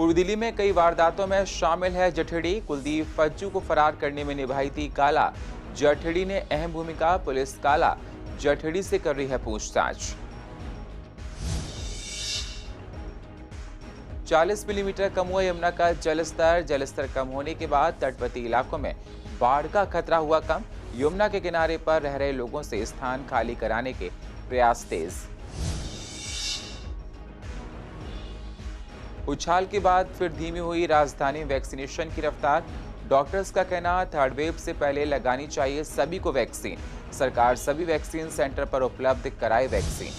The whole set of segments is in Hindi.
पूर्वी दिल्ली में कई वारदातों में शामिल है जठेड़ी। कुलदीप फज्जू को फरार करने में निभाई थी काला जठेड़ी ने अहम भूमिका। पुलिस काला जठेड़ी से कर रही है पूछताछ। 40 मिलीमीटर कम हुआ यमुना का जलस्तर कम होने के बाद तटवर्ती इलाकों में बाढ़ का खतरा हुआ कम। यमुना के किनारे पर रह रहे लोगों से स्थान खाली कराने के प्रयास तेज। उछाल के बाद फिर धीमी हुई राजधानी वैक्सीनेशन की रफ्तार। डॉक्टर्स का कहना, थर्ड वेव से पहले लगानी चाहिए सभी को वैक्सीन। सरकार सभी वैक्सीन सेंटर पर उपलब्ध कराए वैक्सीन।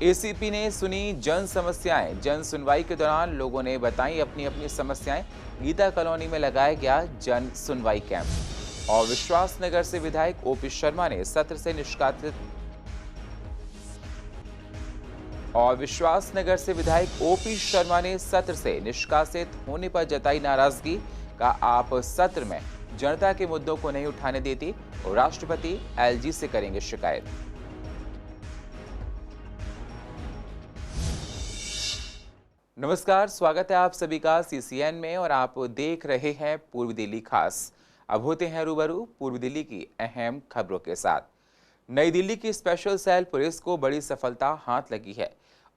एसीपी ने सुनी जन समस्याएं। जन सुनवाई के दौरान लोगों ने बताई अपनी अपनी समस्याएं। गीता कॉलोनी में लगाया गया जन सुनवाई कैंप। और विश्वास नगर से विधायक ओपी शर्मा ने सत्र से निष्कासित होने पर जताई नाराजगी। का आप सत्र में जनता के मुद्दों को नहीं उठाने देती और राष्ट्रपति एलजी से करेंगे शिकायत। नमस्कार, स्वागत है आप सभी का सीसीएन में और आप देख रहे हैं पूर्वी दिल्ली खास। अब होते हैं रूबरू पूर्वी दिल्ली की अहम खबरों के साथ। नई दिल्ली की स्पेशल सेल पुलिस को बड़ी सफलता हाथ लगी है।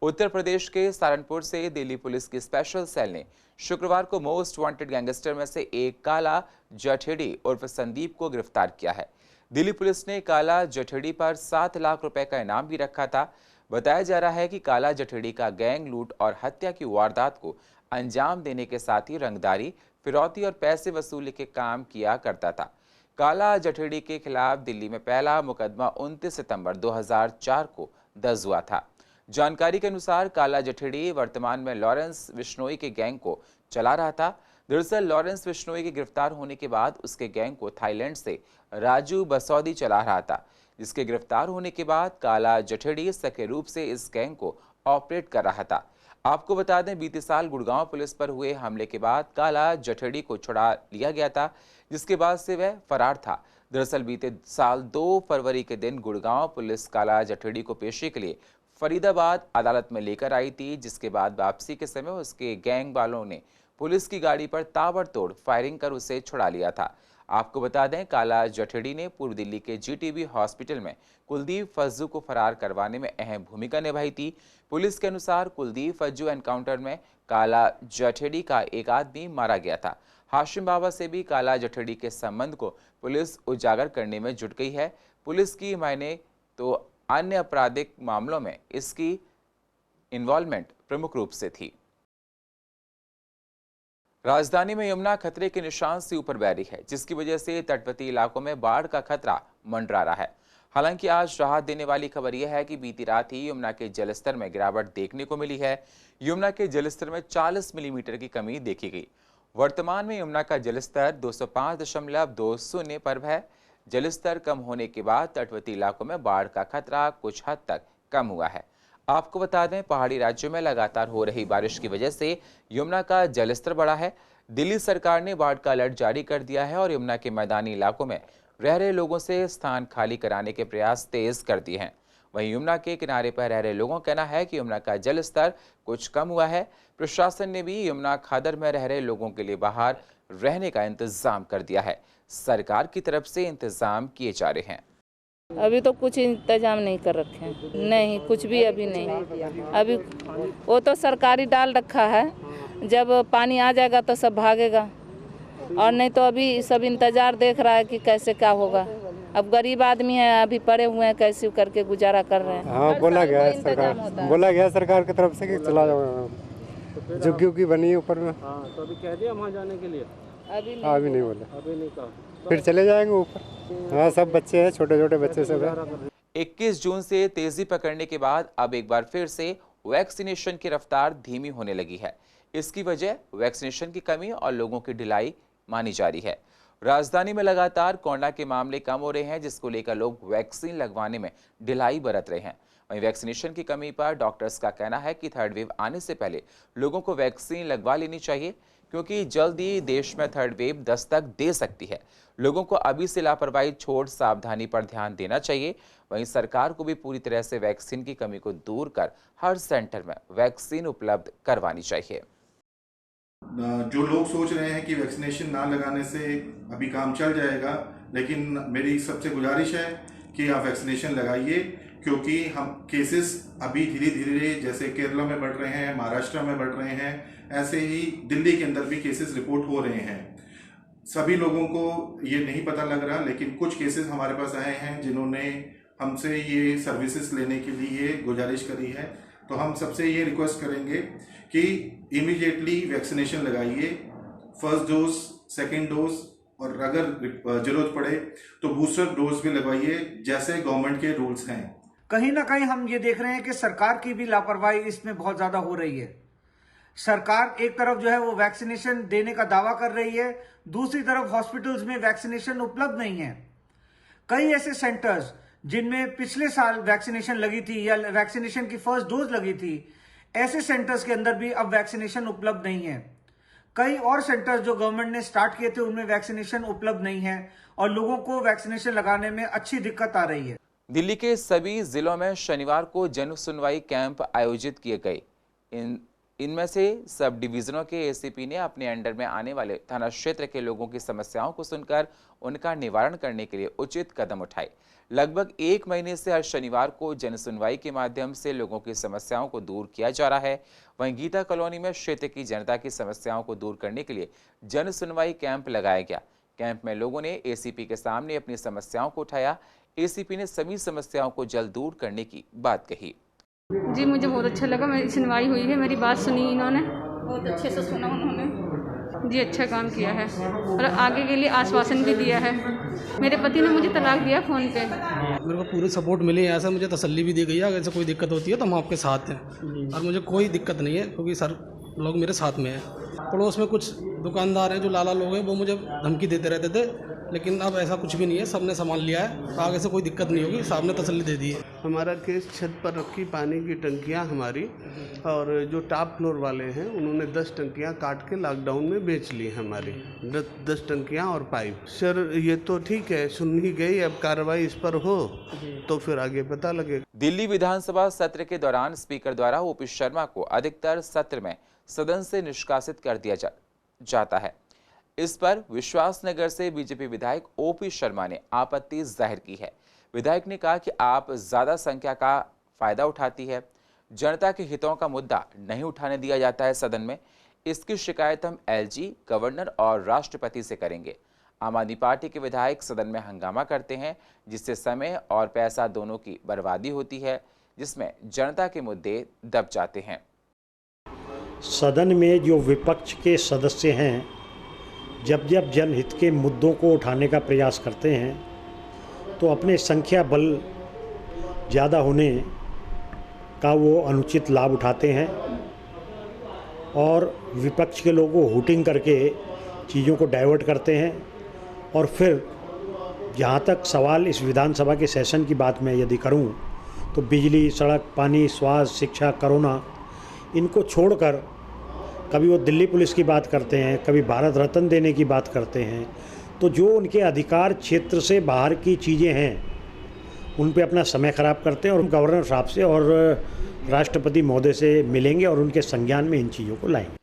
उत्तर प्रदेश के सहारनपुर से दिल्ली पुलिस की स्पेशल सेल ने शुक्रवार को मोस्ट वांटेड गैंगस्टर में से एक काला जठेड़ी उर्फ संदीप को गिरफ्तार किया है। दिल्ली पुलिस ने काला जठेड़ी पर 7 लाख रुपए का इनाम भी रखा था। बताया जा रहा है कि काला जठेड़ी का गैंग लूट और हत्या की वारदात को अंजाम देने के साथ ही रंगदारी, फिरौती और पैसे वसूली के काम किया करता था। काला जठेड़ी के खिलाफ दिल्ली में पहला मुकदमा 29 सितंबर 2004 को दर्ज हुआ था। जानकारी के अनुसार काला जठेड़ी वर्तमान में लॉरेंस बिश्नोई के गैंग को चला रहा था। दरअसल लॉरेंस बिश्नोई के गिरफ्तार होने के बाद उसके गैंग को थाईलैंड से राजू बसौदी चला रहा था, जिसके गिरफ्तार होने के बाद काला जठेड़ी सक्रिय रूप से इस गैंग को ऑपरेट कर रहा था। आपको बता दें, बीते साल गुड़गांव पुलिस पर हुए हमले के बाद काला जठेड़ी को छुड़ा लिया गया था, जिसके बाद से वह फरार था। दरअसल बीते साल 2 फरवरी के दिन गुड़गांव पुलिस काला जठेड़ी को पेशी के लिए फरीदाबाद अदालत में लेकर आई थी, जिसके बाद वापसी के समय उसके गैंग वालों ने पुलिस की गाड़ी पर ताबड़तोड़ फायरिंग कर उसे छुड़ा लिया था। आपको बता दें, काला जठेड़ी ने पूर्व दिल्ली के जीटीबी हॉस्पिटल में कुलदीप फज्जू को फरार करवाने में अहम भूमिका निभाई थी। पुलिस के अनुसार कुलदीप फज्जू एनकाउंटर में काला जठेड़ी का एक आदमी मारा गया था। हाशिम बाबा से भी काला जठेड़ी के संबंध को पुलिस उजागर करने में जुट गई है। पुलिस की मायने तो अन्य आपराधिक मामलों में इसकी इन्वॉल्वमेंट प्रमुख रूप से थी। राजधानी में यमुना खतरे के निशान से ऊपर बह रही है, जिसकी वजह से तटवर्ती इलाकों में बाढ़ का खतरा मंडरा रहा है। हालांकि आज राहत देने वाली खबर यह है कि बीती रात ही यमुना के जलस्तर में गिरावट देखने को मिली है। यमुना के जलस्तर में 40 मिलीमीटर की कमी देखी गई। वर्तमान में यमुना का जलस्तर 205.20 पर है। जलस्तर कम होने के बाद तटवर्ती इलाकों में बाढ़ का खतरा कुछ हद तक कम हुआ है। आपको बता दें, पहाड़ी राज्यों में लगातार हो रही बारिश की वजह से यमुना का जलस्तर बढ़ा है। दिल्ली सरकार ने बाढ़ का अलर्ट जारी कर दिया है और यमुना के मैदानी इलाकों में रह रहे लोगों से स्थान खाली कराने के प्रयास तेज कर दिए हैं। वहीं यमुना के किनारे पर रह रहे लोगों का कहना है कि यमुना का जलस्तर कुछ कम हुआ है। प्रशासन ने भी यमुना खादर में रह रहे लोगों के लिए बाहर रहने का इंतजाम कर दिया है। सरकार की तरफ से इंतजाम किए जा रहे हैं। अभी तो कुछ इंतजाम नहीं कर रखे हैं, नहीं कुछ भी अभी नहीं। अभी वो तो सरकारी डाल रखा है, जब पानी आ जाएगा तो सब भागेगा, और नहीं तो अभी सब इंतजार देख रहा है कि कैसे क्या होगा। अब गरीब आदमी है, अभी पड़े हुए हैं, कैसे करके गुजारा कर रहे हैं। हाँ, बोला गया है सरकार की तरफ से कि चला जाओ, झुग्गी बनी है ऊपर में। हाँ, तो अभी कह दिया वहाँ जाने के लिए? अभी नहीं बोला, अभी नहीं कहा, फिर चले जाएंगे ऊपर। हाँ, सब बच्चे हैं, छोटे छोटे बच्चे सब हैं। 21 जून से तेजी पकड़ने के बाद अब एक बार फिर से वैक्सीनेशन की रफ्तार धीमी होने लगी है। इसकी वजह वैक्सीनेशन की कमी और लोगों की ढिलाई मानी जा रही है। राजधानी में लगातार कोरोना के मामले कम हो रहे हैं, जिसको लेकर लोग वैक्सीन लगवाने में ढिलाई बरत रहे हैं। वहीं वैक्सीनेशन की कमी पर डॉक्टर्स का कहना है कि थर्ड वेव आने से पहले लोगों को वैक्सीन लगवा लेनी चाहिए। क्योंकि जल्द ही देश में थर्ड वेव दस्तक दे सकती है। लोगों को अभी से लापरवाही छोड़ सावधानी पर ध्यान देना चाहिए। वहीं सरकार को भी पूरी तरह से वैक्सीन की कमी को दूर कर हर सेंटर में वैक्सीन उपलब्ध करवानी चाहिए। जो लोग सोच रहे हैं कि वैक्सीनेशन ना लगाने से अभी काम चल जाएगा, लेकिन मेरी सबसे गुजारिश है कि आप वैक्सीनेशन लगाइए, क्योंकि हम केसेस अभी धीरे धीरे जैसे केरला में बढ़ रहे हैं, महाराष्ट्र में बढ़ रहे हैं, ऐसे ही दिल्ली के अंदर भी केसेस रिपोर्ट हो रहे हैं। सभी लोगों को ये नहीं पता लग रहा, लेकिन कुछ केसेस हमारे पास आए हैं जिन्होंने हमसे ये सर्विसेज लेने के लिए गुजारिश करी है। तो हम सबसे ये रिक्वेस्ट करेंगे कि इमीडिएटली वैक्सीनेशन लगाइए, फर्स्ट डोज, सेकेंड डोज, और अगर जरूरत पड़े तो बूस्टर डोज भी लगवाइए, जैसे गवर्नमेंट के रूल्स हैं। कहीं ना कहीं हम ये देख रहे हैं कि सरकार की भी लापरवाही इसमें बहुत ज्यादा हो रही है। सरकार एक तरफ जो है वो वैक्सीनेशन देने का दावा कर रही है, दूसरी तरफ हॉस्पिटल्स में वैक्सीनेशन उपलब्ध नहीं है। कई ऐसे सेंटर्स जिनमें पिछले साल वैक्सीनेशन लगी थी या वैक्सीनेशन की फर्स्ट डोज लगी थी, ऐसे सेंटर्स के अंदर भी अब वैक्सीनेशन उपलब्ध नहीं है। कई और सेंटर्स जो गवर्नमेंट ने स्टार्ट किए थे उनमें वैक्सीनेशन उपलब्ध नहीं है और लोगों को वैक्सीनेशन लगाने में अच्छी दिक्कत आ रही है। दिल्ली के सभी जिलों में शनिवार को जन सुनवाई कैंप आयोजित किए गए। इनमें से सब डिवीजनों के एसीपी ने अपने अंडर में आने वाले थाना क्षेत्र के लोगों की समस्याओं को सुनकर उनका निवारण करने के लिए उचित कदम उठाए। लगभग 1 महीने से हर शनिवार को जन सुनवाई के माध्यम से लोगों की समस्याओं को दूर किया जा रहा है। वहीं गीता कॉलोनी में क्षेत्र की जनता की समस्याओं को दूर करने के लिए जन सुनवाई कैंप लगाया गया। कैंप में लोगों ने एसीपी के सामने अपनी समस्याओं को उठाया। एसीपी ने सभी समस्याओं को जल्द दूर करने की बात कही। जी मुझे बहुत अच्छा लगा, मेरी सुनवाई हुई है, मेरी बात सुनी इन्होंने, बहुत अच्छे से सुना उन्होंने जी, अच्छा काम किया है और आगे के लिए आश्वासन भी दिया है। मेरे पति ने मुझे तलाक दिया फ़ोन पे। मेरे को पूरी सपोर्ट मिली है, ऐसा मुझे तसल्ली भी दी गई है, अगर ऐसे कोई दिक्कत होती है तो हम आपके साथ हैं और मुझे कोई दिक्कत नहीं है क्योंकि सर लोग मेरे साथ में हैं। पड़ोस में कुछ दुकानदार हैं जो लाला लोग हैं, वो मुझे धमकी देते रहते थे, लेकिन अब ऐसा कुछ भी नहीं है, सबने संभाल लिया है, आगे से कोई दिक्कत नहीं होगी, साहब ने तसल्ली दे दी है। हमारा केस छत पर रखी पानी की टंकियां हमारी, और जो टॉप फ्लोर वाले हैं उन्होंने 10 टंकियां काट के लॉकडाउन में बेच ली हमारी, 10 टंकियां और पाइप। सर ये तो ठीक है, सुन ही गई, अब कार्रवाई इस पर हो तो फिर आगे पता लगे। दिल्ली विधानसभा सत्र के दौरान स्पीकर द्वारा ओपी शर्मा को अधिकतर सत्र में सदन से निष्कासित कर दिया जाता है। इस पर विश्वासनगर से बीजेपी विधायक ओपी शर्मा ने आपत्ति जाहिर की है। विधायक ने कहा कि आप ज्यादा संख्या का फायदा उठाती है, जनता के हितों का मुद्दा नहीं उठाने दिया जाता है सदन में। इसकी शिकायत हम एलजी, गवर्नर और राष्ट्रपति से करेंगे। आम आदमी पार्टी के विधायक सदन में हंगामा करते हैं, जिससे समय और पैसा दोनों की बर्बादी होती है, जिसमें जनता के मुद्दे दब जाते हैं। सदन में जो विपक्ष के सदस्य हैं, जब जब जनहित के मुद्दों को उठाने का प्रयास करते हैं तो अपने संख्या बल ज़्यादा होने का वो अनुचित लाभ उठाते हैं और विपक्ष के लोगों को हुटिंग करके चीज़ों को डाइवर्ट करते हैं। और फिर जहाँ तक सवाल इस विधानसभा के सेशन की बात मैं यदि करूँ तो बिजली, सड़क, पानी, स्वास्थ्य, शिक्षा, कोरोना, इनको छोड़कर कभी वो दिल्ली पुलिस की बात करते हैं, कभी भारत रत्न देने की बात करते हैं। तो जो उनके अधिकार क्षेत्र से बाहर की चीज़ें हैं उन पे अपना समय ख़राब करते हैं और गवर्नर साहब से और राष्ट्रपति महोदय से मिलेंगे और उनके संज्ञान में इन चीज़ों को लाएंगे।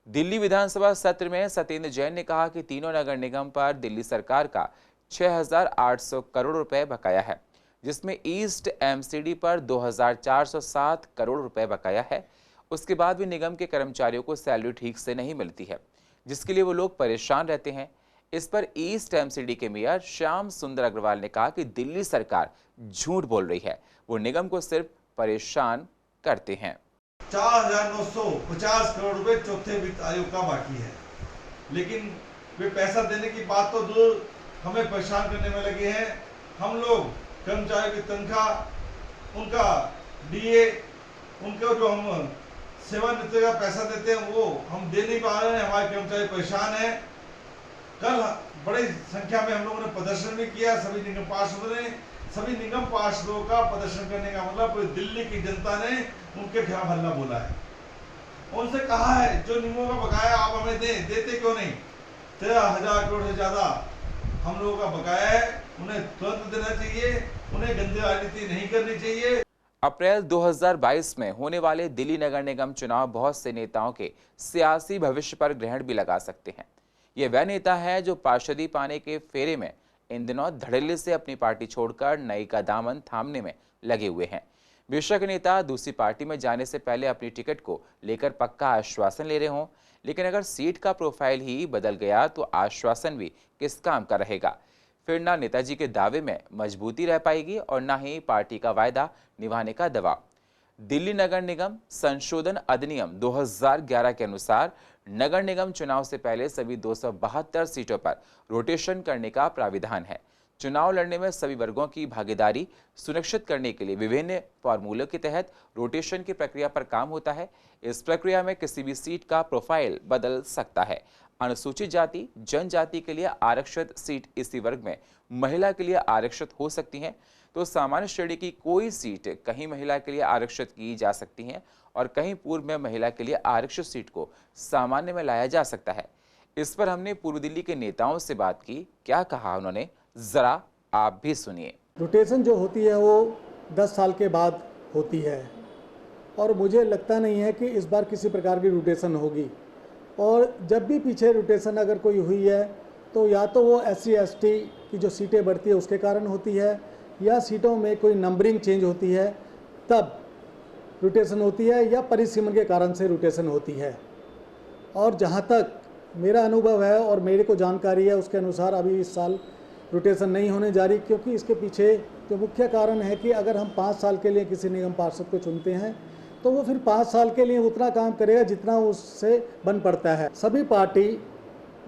दिल्ली विधानसभा सत्र में सत्येंद्र जैन ने कहा कि तीनों नगर निगम पर दिल्ली सरकार का 6,800 करोड़ रुपए बकाया है, जिसमें ईस्ट एमसीडी पर 2,407 करोड़ रुपए बकाया है। उसके बाद भी निगम के कर्मचारियों को सैलरी ठीक से नहीं मिलती है, जिसके लिए वो लोग परेशान रहते हैं। इस पर ईस्ट एमसीडी के मेयर श्याम सुंदर अग्रवाल ने कहा कि दिल्ली सरकार झूठ बोल रही है, वो निगम को सिर्फ परेशान करते हैं। 4,950 करोड़ रुपए चौथे वित्त आयोग का बाकी है, लेकिन वे पैसा देने की बात तो दूर, हमें परेशान करने में लगे हैं। हम लोग कर्मचारियों की तनख्वाह, उनका डीए, उनको जो हम सेवानिवृत्ति का पैसा देते हैं वो हम दे नहीं पा रहे हैं। हमारे कर्मचारी परेशान हैं। कल बड़ी संख्या में हम लोगों ने प्रदर्शन भी किया, सभी निगम पार्षदों ने। सभी निगम पार्षदों का प्रदर्शन करने का मतलब पूरी दिल्ली की जनता ने उनके खिलाफ हल्ला बोला है। उनसे कहा है जो नियमों का बकाया आप हमें दें, देते क्यों नहीं? 13,000 करोड़ से ज्यादा हम लोगों का बकाया है, उन्हें तुरंत देना चाहिए, उन्हें गंदी राजनीति नहीं करनी चाहिए। अप्रैल 2022 में होने वाले दिल्ली नगर निगम चुनाव बहुत से नेताओं के सियासी भविष्य पर ग्रहण भी लगा सकते हैं। ये वह नेता है जो पार्षदी पाने के फेरे में इन दिनों धड़ल्ले से अपनी पार्टी छोड़कर नई का दामन थामने में लगे हुए हैं। बेशक नेता दूसरी पार्टी में जाने से पहले अपनी टिकट को लेकर पक्का आश्वासन ले रहे हों, लेकिन अगर सीट का प्रोफाइल ही बदल गया तो आश्वासन भी किस काम का रहेगा। फिर ना नेताजी के दावे में मजबूती रह पाएगी और ना ही पार्टी का वायदा निभाने का दबाव। दिल्ली नगर निगम संशोधन अधिनियम 2011 के अनुसार नगर निगम चुनाव से पहले सभी 272 सीटों पर रोटेशन करने का प्राविधान है। चुनाव लड़ने में सभी वर्गों की भागीदारी सुनिश्चित करने के लिए विभिन्न फॉर्मूलों के तहत रोटेशन की प्रक्रिया पर काम होता है। इस प्रक्रिया में किसी भी सीट का प्रोफाइल बदल सकता है। अनुसूचित जाति जनजाति के लिए आरक्षित सीट इसी वर्ग में महिला के लिए आरक्षित हो सकती हैं, तो सामान्य श्रेणी की कोई सीट कहीं महिला के लिए आरक्षित की जा सकती हैं और कहीं पूर्व में महिला के लिए आरक्षित सीट को सामान्य में लाया जा सकता है। इस पर हमने पूर्व दिल्ली के नेताओं से बात की, क्या कहा उन्होंने, जरा आप भी सुनिए। रोटेशन जो होती है वो 10 साल के बाद होती है और मुझे लगता नहीं है कि इस बार किसी प्रकार की रोटेशन होगी। और जब भी पीछे रोटेशन अगर कोई हुई है तो या तो वो SC ST की जो सीटें बढ़ती है उसके कारण होती है या सीटों में कोई नंबरिंग चेंज होती है तब रोटेशन होती है या परिसीमन के कारण से रोटेशन होती है। और जहाँ तक मेरा अनुभव है और मेरे को जानकारी है उसके अनुसार अभी इस साल रोटेशन नहीं होने जा रही, क्योंकि इसके पीछे जो मुख्य कारण है कि अगर हम 5 साल के लिए किसी निगम पार्षद को चुनते हैं तो वो फिर 5 साल के लिए उतना काम करेगा जितना उससे बन पड़ता है। सभी पार्टी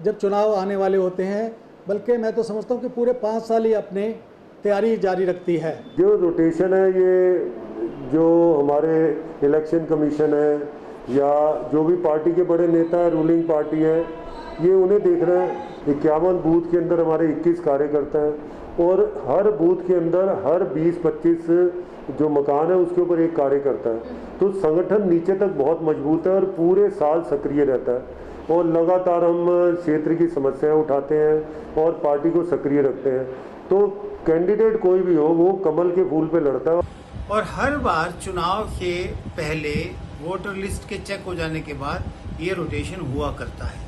जब चुनाव आने वाले होते हैं, बल्कि मैं तो समझता हूँ कि पूरे 5 साल ही अपने तैयारी जारी रखती है। जो रोटेशन है ये जो हमारे इलेक्शन कमीशन है या जो भी पार्टी के बड़े नेता है, रूलिंग पार्टी है, ये उन्हें देख रहे हैं। 51 बूथ के अंदर हमारे 21 कार्यकर्ता हैं और हर बूथ के अंदर हर 20-25 जो मकान है उसके ऊपर एक कार्यकर्ता है। तो संगठन नीचे तक बहुत मजबूत है और पूरे साल सक्रिय रहता है और लगातार हम क्षेत्र की समस्याएं उठाते हैं और पार्टी को सक्रिय रखते हैं। तो कैंडिडेट कोई भी हो वो कमल के फूल पे लड़ता है। और हर बार चुनाव से पहले वोटर लिस्ट के चेक हो जाने के बाद ये रोटेशन हुआ करता है।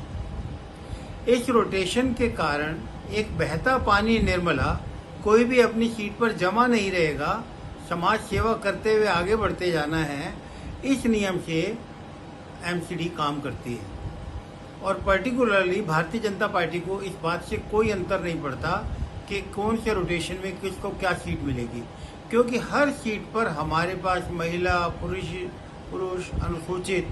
इस रोटेशन के कारण एक बहता पानी निर्मला कोई भी अपनी सीट पर जमा नहीं रहेगा, समाज सेवा करते हुए आगे बढ़ते जाना है। इस नियम से MCD काम करती है और पर्टिकुलरली भारतीय जनता पार्टी को इस बात से कोई अंतर नहीं पड़ता कि कौन से रोटेशन में किसको क्या सीट मिलेगी, क्योंकि हर सीट पर हमारे पास महिला, पुरुष, अनुसूचित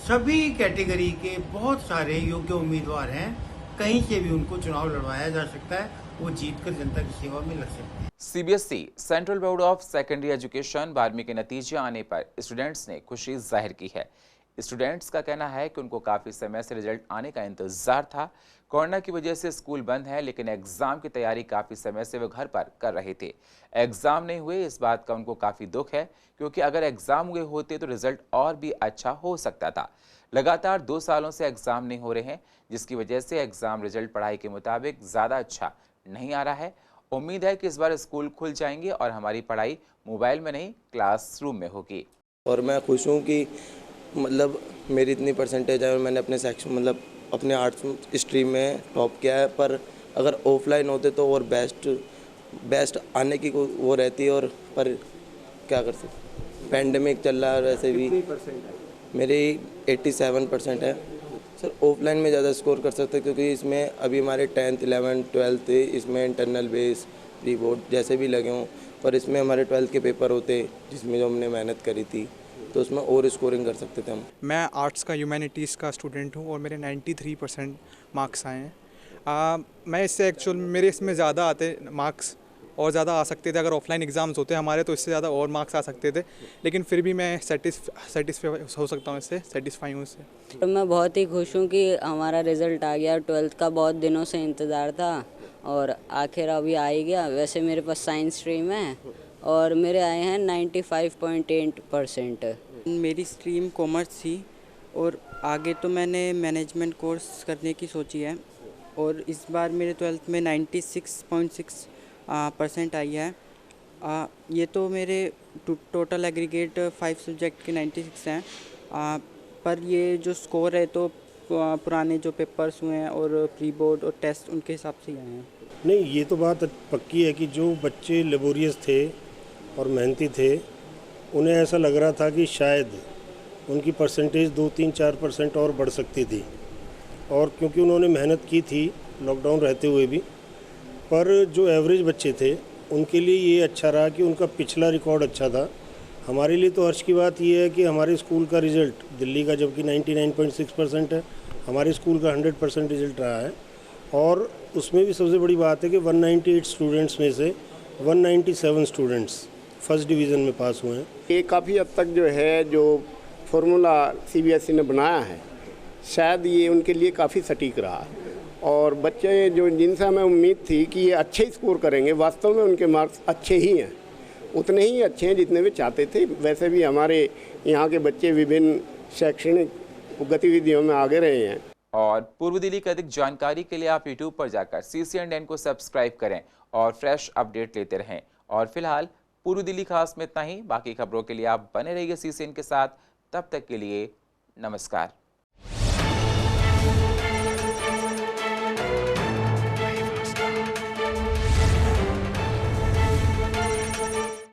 सभी कैटेगरी के बहुत सारे योग्य उम्मीदवार हैं। कहीं से भी उनको चुनाव लड़वाया जा सकता है, वो जीतकर जनता की सेवा में लग सकते हैं। CBSE central board of secondary education 12वीं के नतीजे आने पर स्टूडेंट्स ने खुशी जाहिर की है। स्टूडेंट्स का कहना है कि उनको काफ़ी समय से रिजल्ट आने का इंतजार था। कोरोना की वजह से स्कूल बंद है, लेकिन एग्ज़ाम की तैयारी काफ़ी समय से वो घर पर कर रहे थे। एग्ज़ाम नहीं हुए, इस बात का उनको काफ़ी दुख है, क्योंकि अगर एग्ज़ाम हुए होते तो रिजल्ट और भी अच्छा हो सकता था। लगातार 2 सालों से एग्ज़ाम नहीं हो रहे हैं, जिसकी वजह से एग्ज़ाम रिजल्ट पढ़ाई के मुताबिक ज़्यादा अच्छा नहीं आ रहा है। उम्मीद है कि इस बार स्कूल खुल जाएंगे और हमारी पढ़ाई मोबाइल में नहीं क्लासरूम में होगी। और मैं खुश हूँ कि मतलब मेरी इतनी परसेंटेज है और मैंने अपने सेक्शन मतलब अपने आर्ट्स स्ट्रीम में टॉप किया है। पर अगर ऑफलाइन होते तो और बेस्ट आने की वो रहती है, और पर क्या कर सकते, पेंडेमिक चल रहा है। वैसे भी मेरी 87% है सर। ऑफलाइन में ज़्यादा स्कोर कर सकते क्योंकि इसमें अभी हमारे 10th 11th 12th इसमें इंटरनल बेस प्री बोर्ड जैसे भी लगे हों, पर इसमें हमारे 12th के पेपर होते जिसमें जो हमने मेहनत करी थी तो उसमें और स्कोरिंग कर सकते थे हम। मैं आर्ट्स का ह्यूमैनिटीज़ का स्टूडेंट हूँ और मेरे 93% मार्क्स आए हैं। मैं इससे एक्चुअल मेरे इसमें ज़्यादा आते मार्क्स और ज़्यादा आ सकते थे। अगर ऑफलाइन एग्ज़ाम्स होते हमारे तो इससे ज़्यादा और मार्क्स आ सकते थे, लेकिन फिर भी मैं सेटिस्फाई हो सकता हूँ, इससे सेटिस्फाई हूँ इससे। तो मैं बहुत ही खुश हूँ कि हमारा रिज़ल्ट आ गया। 12th का बहुत दिनों से इंतज़ार था और आखिर अभी आ ही गया। वैसे मेरे पास साइंस स्ट्रीम है और मेरे आए हैं 95.8%। मेरी स्ट्रीम कॉमर्स थी और आगे तो मैंने मैनेजमेंट कोर्स करने की सोची है और इस बार मेरे 12th में 96.6% आई है। ये तो मेरे टोटल एग्रीगेट 5 सब्जेक्ट के 96 हैं, पर ये जो स्कोर है तो पुराने जो पेपर्स हुए हैं और प्री बोर्ड और टेस्ट उनके हिसाब से ही आए हैं। नहीं, ये तो बात पक्की है कि जो बच्चे लेबोरियस थे और मेहनती थे, उन्हें ऐसा लग रहा था कि शायद उनकी परसेंटेज 2-3-4% और बढ़ सकती थी, और क्योंकि उन्होंने मेहनत की थी लॉकडाउन रहते हुए भी, पर जो एवरेज बच्चे थे उनके लिए ये अच्छा रहा कि उनका पिछला रिकॉर्ड अच्छा था। हमारे लिए तो हर्ष की बात ये है कि हमारे स्कूल का रिज़ल्ट दिल्ली का जबकि 99.6% है, हमारे स्कूल का 100% रिज़ल्ट रहा है। और उसमें भी सबसे बड़ी बात है कि 198 स्टूडेंट्स में से 197 स्टूडेंट्स फर्स्ट डिवीज़न में पास हुए हैं। ये काफ़ी हद तक जो है जो फार्मूला CBSE ने बनाया है, शायद ये उनके लिए काफ़ी सटीक रहा, और बच्चे जो जिनसे हमें उम्मीद थी कि ये अच्छे स्कोर करेंगे, वास्तव में उनके मार्क्स अच्छे ही हैं, उतने ही अच्छे हैं जितने वे चाहते थे। वैसे भी हमारे यहाँ के बच्चे विभिन्न शैक्षणिक गतिविधियों में आगे रहे हैं। और पूर्व दिल्ली की अधिक जानकारी के लिए आप YouTube पर जाकर CCNN को सब्सक्राइब करें और फ्रेश अपडेट लेते रहें। और फिलहाल पूर्व दिल्ली खास में इतना ही। बाकी खबरों के लिए आप बने रहिए CCN के साथ। तब तक के लिए नमस्कार।